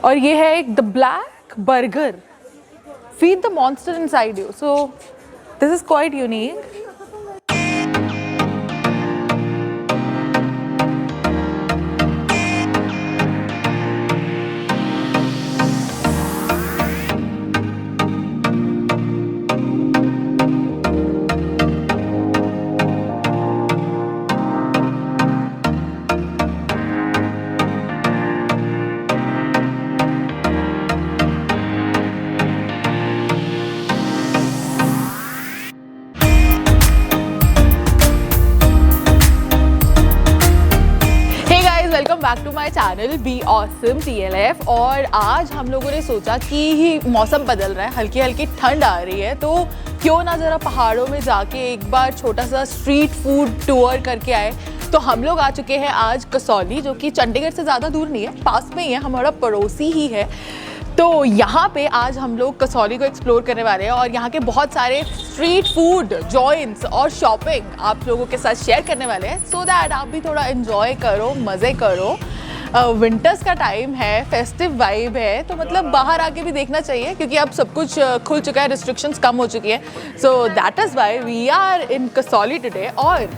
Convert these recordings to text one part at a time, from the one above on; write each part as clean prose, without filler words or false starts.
और ये है एक the black burger, feed the monster inside you, so this is quite unique. Welcome back to my channel be awesome TLF। और आज हम लोगों ने सोचा कि ही मौसम बदल रहा है, हल्की हल्की ठंड आ रही है, तो क्यों ना ज़रा पहाड़ों में जाके एक बार छोटा सा स्ट्रीट फूड टूर करके आए। तो हम लोग आ चुके हैं आज कसौली, जो कि चंडीगढ़ से ज़्यादा दूर नहीं है, पास में ही है, हमारा पड़ोसी ही है। तो यहाँ पे आज हम लोग कसौली को एक्सप्लोर करने वाले हैं और यहाँ के बहुत सारे स्ट्रीट फूड जॉइंट्स और शॉपिंग आप लोगों के साथ शेयर करने वाले हैं, सो दैट आप भी थोड़ा एंजॉय करो, मज़े करो। विंटर्स का टाइम है, फेस्टिव वाइब है, तो मतलब बाहर आके भी देखना चाहिए, क्योंकि अब सब कुछ खुल चुका है, रिस्ट्रिक्शंस कम हो चुकी है। So that is why we are in Kasauli today. और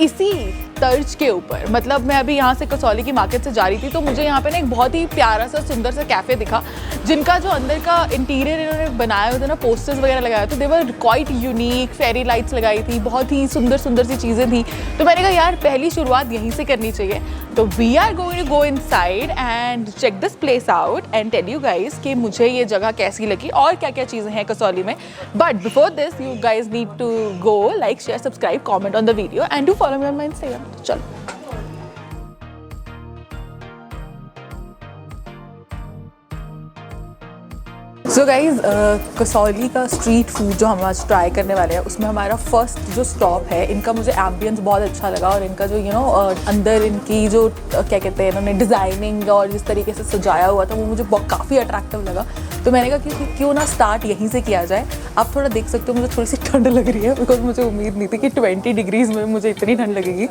इसी तर्ज के ऊपर, मतलब मैं अभी यहाँ से कसौली की मार्केट से जा रही थी, तो मुझे यहाँ पे ना एक बहुत ही प्यारा सा सुंदर सा कैफ़े दिखा, जिनका जो अंदर का इंटीरियर इन्होंने बनाया हुआ था ना, पोस्टर्स वगैरह लगाए थे, they were quite unique, fairy lights लगाई थी, बहुत ही सुंदर सुंदर सी चीज़ें थी। तो मैंने कहा यार पहली शुरुआत यहीं से करनी चाहिए। तो we are going to go inside and check this place out and tell you guys कि मुझे ये जगह कैसी लगी और क्या क्या चीज़ें हैं कसौली में। But before this you guys need to go like, share, subscribe, comment on the video and do follow me on my Instagram. चलो सो गाइज, कसौली का स्ट्रीट फूड जो हम आज ट्राई करने वाले हैं, उसमें हमारा फर्स्ट जो स्टॉप है, इनका मुझे एम्बियंस बहुत अच्छा लगा और इनका जो अंदर इनकी जो क्या कहते हैं, इन्होंने डिज़ाइनिंग और जिस तरीके से सजाया हुआ था, वो मुझे काफ़ी अट्रैक्टिव लगा। तो मैंने कहा कि क्यों ना स्टार्ट यहीं से किया जाए। आप थोड़ा देख सकते हो, मुझे थोड़ी सी ठंड लग रही है, बिकॉज मुझे उम्मीद नहीं थी कि 20 डिग्रीज़ में मुझे इतनी ठंड लगेगी।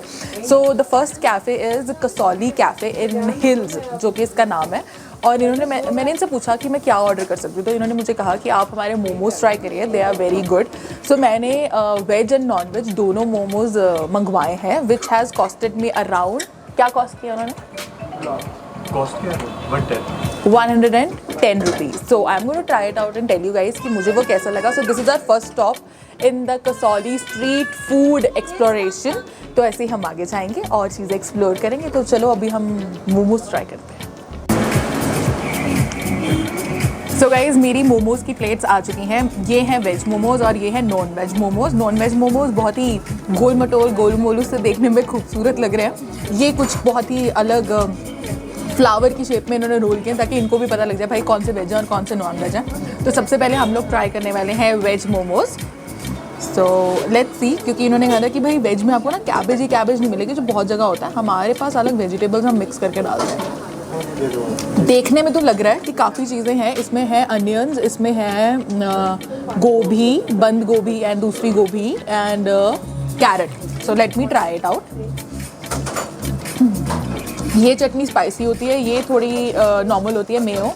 So the first cafe is Kasauli cafe in hills, जो कि इसका नाम है। और इन्होंने मैंने इनसे पूछा कि मैं क्या ऑर्डर कर सकती हूँ, तो इन्होंने मुझे कहा कि आप हमारे मोमोज़ ट्राई करिए, they are very good. So मैंने वेज एंड नॉन वेज दोनों मोमोज़ मंगवाए हैं, which has costed me around, क्या कॉस्ट किया उन्होंने? 110 rupees. So I am going to try it out and tell you guys कि मुझे वो कैसा लगा। So this is our first stop in the Kasauli street food exploration. तो ऐसे ही हम आगे जाएंगे और चीज़ें एक्सप्लोर करेंगे। तो चलो अभी हम मोमोज़ ट्राई करते हैं। सो गाइज़, मेरी मोमोज़ की प्लेट्स आ चुकी हैं। ये हैं वेज मोमोज़ और ये हैं non veg momos. Non veg momos बहुत ही गोल मटोल, गोल मोलू से देखने में खूबसूरत लग रहे हैं। ये कुछ बहुत ही अलग फ्लावर की शेप में इन्होंने रोल किए, ताकि इनको भी पता लग जाए भाई कौन से वेज हैं और कौन से नॉन वेज हैं। तो सबसे पहले हम लोग ट्राई करने वाले हैं veg momos. So let's see, क्योंकि इन्होंने कहा था कि भाई वेज में आपको ना कैबेज ही कैबेज नहीं मिलेगी, जो बहुत जगह होता है। हमारे पास अलग वेजिटेबल्स हम मिक्स करके डालते हैं। देखने में तो लग रहा है कि काफ़ी चीज़ें हैं। इसमें है अनियंस, इसमें है गोभी, बंद गोभी एंड दूसरी गोभी and carrot. So let me try it out. ये चटनी स्पाइसी होती है, ये थोड़ी नॉर्मल होती है, मेयो।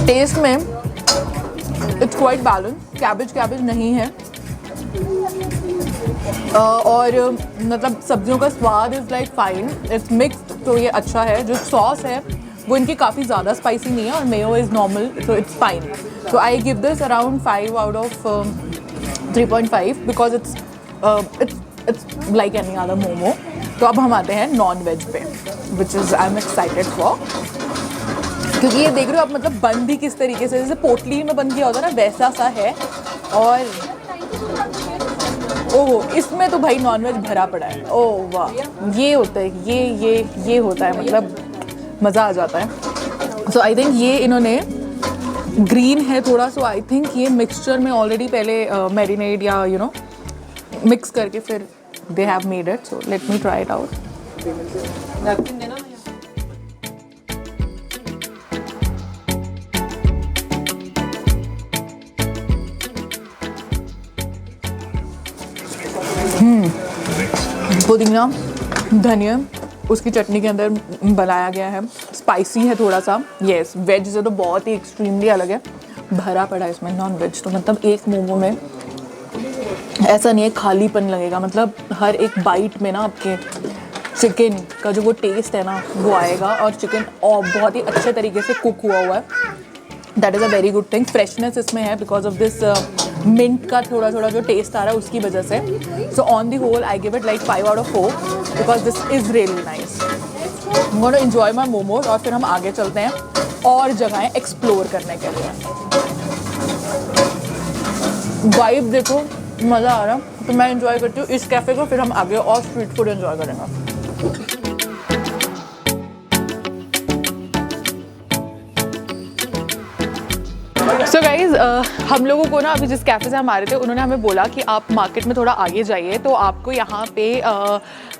टेस्ट में इट्स क्वाइट बैलेंस, कैबेज नहीं है। और मतलब सब्जियों का स्वाद is like fine, it's mixed, तो ये अच्छा है। जो सॉस है वो इनकी काफ़ी ज़्यादा स्पाइसी नहीं है और मेयो इज़ नॉर्मल, तो it's fine. So I give this around 5 out of 3.5 because it's like any other momo. तो अब हम आते हैं नॉन वेज पे, which is I am excited for, क्योंकि ये देख रहे हो आप, मतलब बंद भी किस तरीके से, जैसे पोटली में बंद किया होता है ना, वैसा सा है। और ओह, इसमें तो भाई नॉनवेज भरा पड़ा है। ओह वाह, ये होता है, ये होता है, मतलब मज़ा आ जाता है। सो आई थिंक ये इन्होंने ग्रीन है थोड़ा, सो आई थिंक ये मिक्सचर में ऑलरेडी पहले मैरिनेट या मिक्स करके फिर they have made it. So let me try it out. पुदीना धनिया उसकी चटनी के अंदर बनाया गया है, स्पाइसी है थोड़ा सा। येस, वेज से तो बहुत ही एक्सट्रीमली अलग है, भरा पड़ा है इसमें नॉन वेज। तो मतलब एक मोमो में ऐसा नहीं है खालीपन लगेगा, मतलब हर एक बाइट में ना आपके चिकन का जो वो टेस्ट है ना वो आएगा, और चिकन और बहुत ही अच्छे तरीके से कुक हुआ है। That is a very good thing. Freshness इसमें है बिकॉज ऑफ दिस मिंट का थोड़ा थोड़ा जो टेस्ट आ रहा है उसकी वजह से। So on the whole I give it like 5 out of 4 because this is really nice. I am gonna enjoy my momos और फिर हम आगे चलते हैं और जगहें एक्सप्लोर करने के लिए। वाइब देखो, मज़ा आ रहा है। तो मैं एंजॉय करती हूँ इस कैफ़े को, फिर हम आगे और स्ट्रीट फूड एंजॉय करेंगे। सो गाइज हम लोगों को ना अभी जिस कैफ़े से हम आ रहे थे उन्होंने हमें बोला कि आप मार्केट में थोड़ा आगे जाइए तो आपको यहाँ पे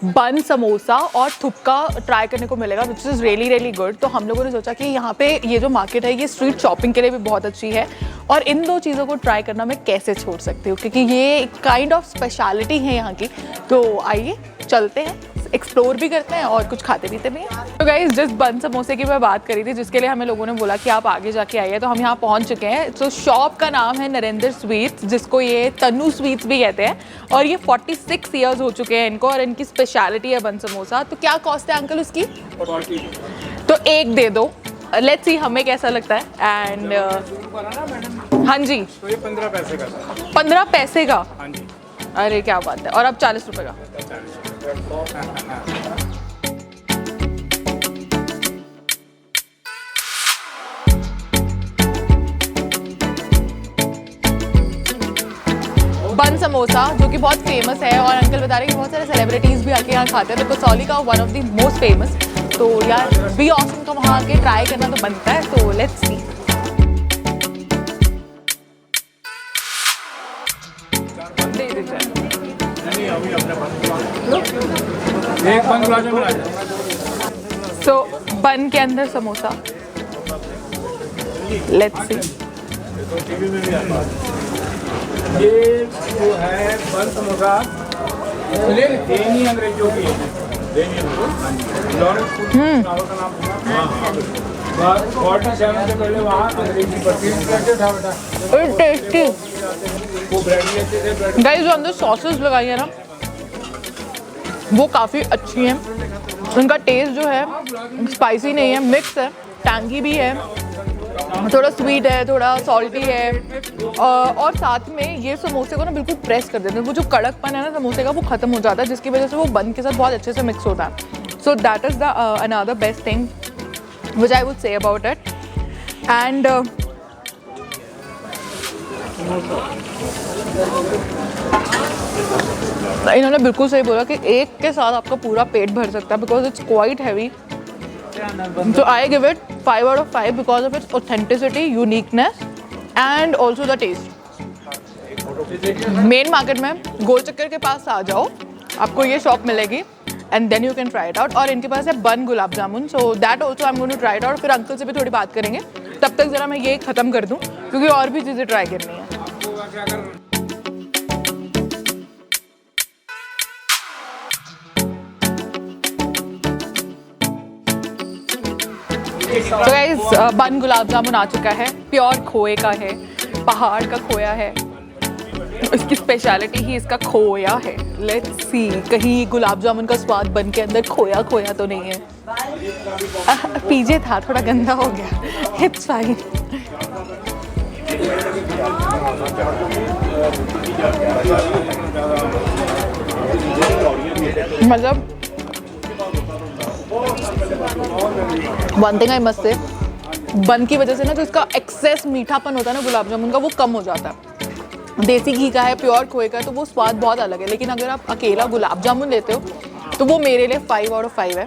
बन समोसा और थुपका ट्राई करने को मिलेगा, which is really really good. तो हम लोगों ने सोचा कि यहाँ पे ये जो मार्केट है ये स्ट्रीट शॉपिंग के लिए भी बहुत अच्छी है, और इन दो चीज़ों को ट्राई करना मैं कैसे छोड़ सकती हूँ, क्योंकि ये काइंड ऑफ स्पेशलिटी है यहाँ की। तो आइए चलते हैं, एक्सप्लोर भी करते हैं और कुछ खाते पीते भी हैं। तो गाइस जिस बन समोसे की मैं बात करी थी, जिसके लिए हमें लोगों ने बोला कि आप आगे जाके आइए, तो हम यहाँ पहुँच चुके हैं। तो शॉप का नाम है नरेंद्र स्वीट्स, जिसको ये तन्नू स्वीट्स भी कहते हैं, और ये 46 ईयर्स हो चुके हैं इनको, और इनकी स्पेशलिटी है बन समोसा। तो क्या कॉस्ट है अंकल उसकी? 40। तो एक दे दो, लेट्स सी हमें कैसा लगता है। एंड हाँ जी, तो ये 15 पैसे का। 15 पैसे का? हाँ जी। अरे क्या बात है। और अब 40 रुपये का? बन समोसा जो कि बहुत फेमस है, और अंकल बता रहे हैं कि बहुत सारे सेलिब्रिटीज़ भी आके यहाँ खाते हैं। तो कसौली का one of the most famous. तो यार बी ऑसम का वहाँ आके ट्राई करना तो बनता है। तो लेट्स सी। एक बन गुलाब जामुन आ जाए। सो बन के अंदर समोसा, लेट्स सी। ये जो है बन समोसा देनी अंग्रेजों की है। लॉरेंस फूड का नाम सुना? 47 से पहले वहाँ अंग्रेजी पट्टी करते था बेटा। टेस्टी वो ब्रेड भी अच्छे थे। गाइस, जो अंदर सॉसेस लगाई है ना वो काफ़ी अच्छी हैं। उनका टेस्ट जो है स्पाइसी नहीं है, मिक्स है, टैंगी भी है, थोड़ा स्वीट है, थोड़ा सॉल्टी है, और साथ में ये समोसे को ना बिल्कुल प्रेस कर देते हैं। वो जो कड़कपन है ना समोसे का वो ख़त्म हो जाता है, जिसकी वजह से वो बन के साथ बहुत अच्छे से मिक्स होता है। So that is the another best thing which I would say about it. And इन्होंने बिल्कुल सही बोला कि एक के साथ आपका पूरा पेट भर सकता है, because it's quite heavy. So I give it 5 out of 5 because of its authenticity, uniqueness and also the taste. Main market में गोल चक्कर के पास आ जाओ, आपको ये शॉप मिलेगी and then you can try it out. और इनके पास है बन gulab jamun, so that also I'm going to try it out. फिर अंकल से भी थोड़ी बात करेंगे, तब तक ज़रा मैं ये ख़त्म कर दूँ क्योंकि और भी चीज़ें ट्राई करनी है। तो गाइस बन गुलाब जामुन आ चुका है, प्योर खोए का है, पहाड़ का खोया है, इसकी स्पेशलिटी ही इसका खोया है। लेट्स सी कहीं गुलाब जामुन का स्वाद बन के अंदर खोया खोया तो नहीं है। पीछे था, थोड़ा गंदा हो गया, इट्स फाइन। मतलब one thing I must say, बन की वजह से ना जो इसका एक्सेस मीठापन होता है ना गुलाब जामुन का वो कम हो जाता है। देसी घी का है, प्योर खोए का है, तो वो स्वाद बहुत अलग है। लेकिन अगर आप अकेला गुलाब जामुन लेते हो तो वो मेरे लिए 5 out of 5 है।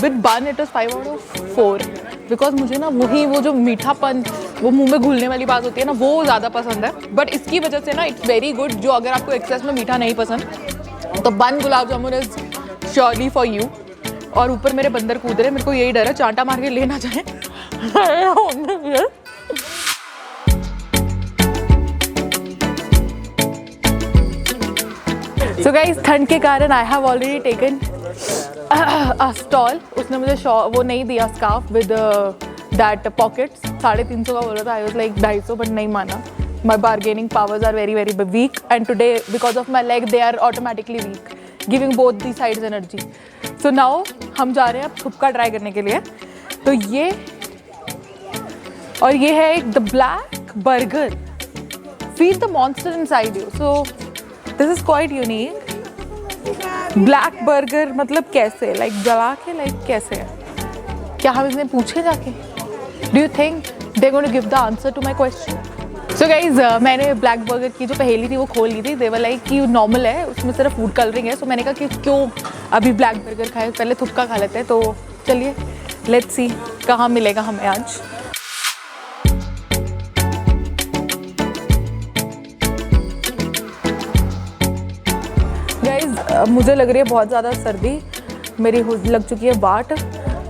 विद बन it is 5 out of 4 because मुझे ना वो जो मीठापन, वो मुंह में घुलने वाली बात होती है ना, वो ज़्यादा पसंद है। बट इसकी वजह से ना इट्स वेरी गुड। जो अगर आपको एक्सेस में मीठा नहीं पसंद तो बन gulab jamun is surely for you. और ऊपर मेरे बंदर कूद रहे, मेरे को यही डर है चांटा मार के ले ना जाए। सो गाइस, ठंड के कारण I have already taken a stall. उसने मुझे वो नहीं दिया स्कार्फ विद दैट पॉकेट्स. 350 का बोल रहा था. आई वाज लाइक 250, बट नहीं माना. My bargaining powers are very very weak, and today because of my leg they are automatically weak, giving both the sides energy. So now हम जा रहे हैं अब थुपका ट्राई करने के लिए. तो ये और ये है एक the black burger. Feel the monster inside you. So this is quite unique. Black burger मतलब कैसे, लाइक जला के, लाइक कैसे है? क्या हम इसमें पूछे जाके? Do you think they're going to give the answer to my question? So guys, मैंने ब्लैक बर्गर की जो पहेली थी वो खोल ली थी. देवर लाइक कि नॉर्मल है, उसमें सिर्फ फूड कलरिंग है. सो मैंने कहा कि क्यों अभी ब्लैक बर्गर खाए, पहले थुपका खा लेते हैं. तो चलिए लेट्स सी कहाँ मिलेगा हमें आज. गाइज, मुझे लग रही है बहुत ज़्यादा सर्दी. मेरी लग चुकी है बाट.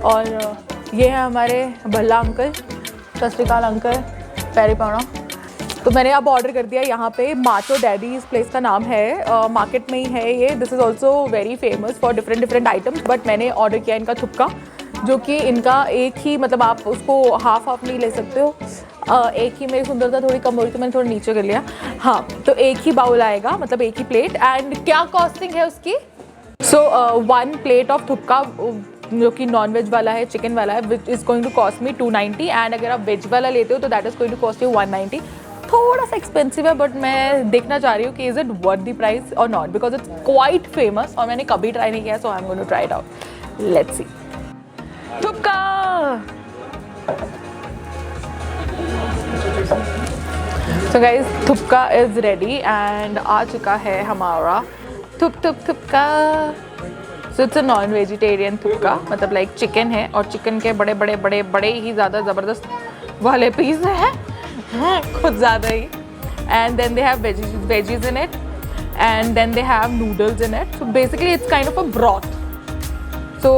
और ये है हमारे भल्ला अंकल. सत श्री अकाल अंकल, पैरी पाना. तो मैंने अब ऑर्डर कर दिया यहाँ पे. माचो डैडी इस प्लेस का नाम है. मार्केट में ही है ये. This is also very famous for different items. But मैंने ऑर्डर किया इनका थुपका, जो कि इनका एक ही, मतलब आप उसको हाफ नहीं ले सकते हो. एक ही. मेरी सुंदरता थोड़ी कम हो रही तो मैंने थोड़ा नीचे कर लिया. हाँ, तो एक ही बाउल आएगा, मतलब एक ही प्लेट. एंड क्या कॉस्टिंग है उसकी? सो 1 प्लेट ऑफ थुपका जो कि नॉन वेज वाला है, चिकन वाला है, which is going to cost me 290. And अगर आप वेज वाला लेते हो तो that is going to cost you 190. थोड़ा सा एक्सपेंसिव है, बट मैं देखना चाह रही हूँ कि is it worth the price और not, because it's quite famous और मैंने कभी ट्राई नहीं किया. सो I am going to try it out. Let's see. थुपका. So guys, थुपका is ready and आ चुका है हमारा थुपका. So it's a non vegetarian थुपका, मतलब लाइक चिकन है और चिकन के बड़े ही ज़्यादा ज़बरदस्त वाले पीस हैं, कुछ ज़्यादा ही. And then they have veggies in it and then they have noodles in it. So basically it's kind of a broth. So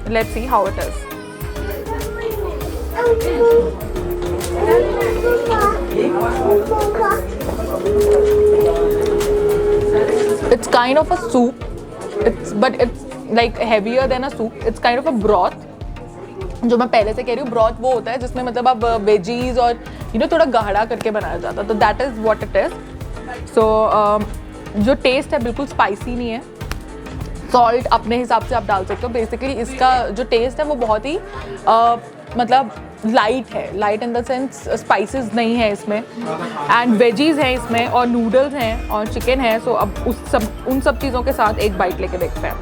let's see how it is. It's kind of a soup. But it's like heavier than a soup. It's kind of a broth. जो मैं पहले से कह रही हूँ, broth वो होता है जिसमें मतलब आप वेजीज और थोड़ा गाढ़ा करके बनाया जाता है. तो that is what it is. So जो टेस्ट है बिल्कुल स्पाइसी नहीं है. सॉल्ट अपने हिसाब से आप डाल सकते हो. बेसिकली इसका जो टेस्ट है वो बहुत ही मतलब लाइट है. Light in the sense spices नहीं है इसमें. एंड वेजीज हैं इसमें और नूडल्स हैं और चिकन है. सो अब उन सब चीज़ों के साथ एक बाइट लेके देखते हैं.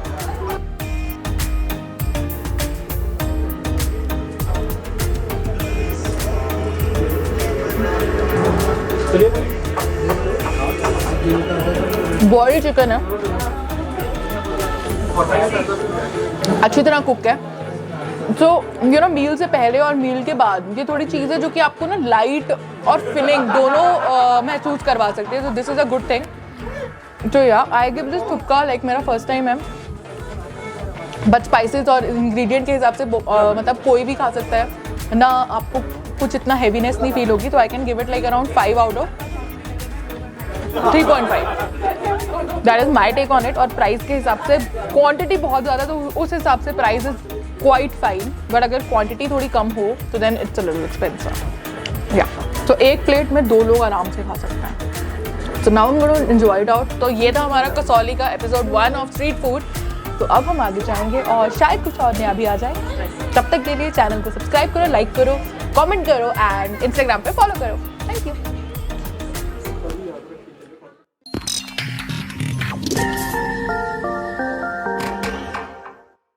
बॉइल्ड चिकन है, अच्छी तरह कुक है. सो मील से पहले और मील के बाद ये थोड़ी चीज़ है जो कि आपको ना लाइट और फिलिंग दोनों महसूस करवा सकते हैं. सो this is a good thing. तो या आई गिव दिस थुपका, लाइक मेरा फर्स्ट टाइम है. बट स्पाइसेस और इंग्रेडिएंट के हिसाब से मतलब कोई भी खा सकता है ना. आपको कुछ इतना हैवीनेस नहीं फील होगी. तो I can give it like around 5 out of 3.5. That is my take on it. और प्राइस के हिसाब से क्वांटिटी बहुत ज़्यादा, तो उस हिसाब से price is quite fine. But अगर क्वांटिटी थोड़ी कम हो तो then it's a little expensive. या तो एक प्लेट में 2 लोग आराम से खा सकते हैं. So now I am going to enjoy it out. तो ये था हमारा कसौली का एपिसोड 1 ऑफ स्ट्रीट फूड. तो अब हम आगे जाएंगे और शायद कुछ और नया भी आ जाए. तब तक के लिए चैनल को सब्सक्राइब करो, लाइक करो, कमेंट करो एंड इंस्टाग्राम पे फॉलो करो. Thank you.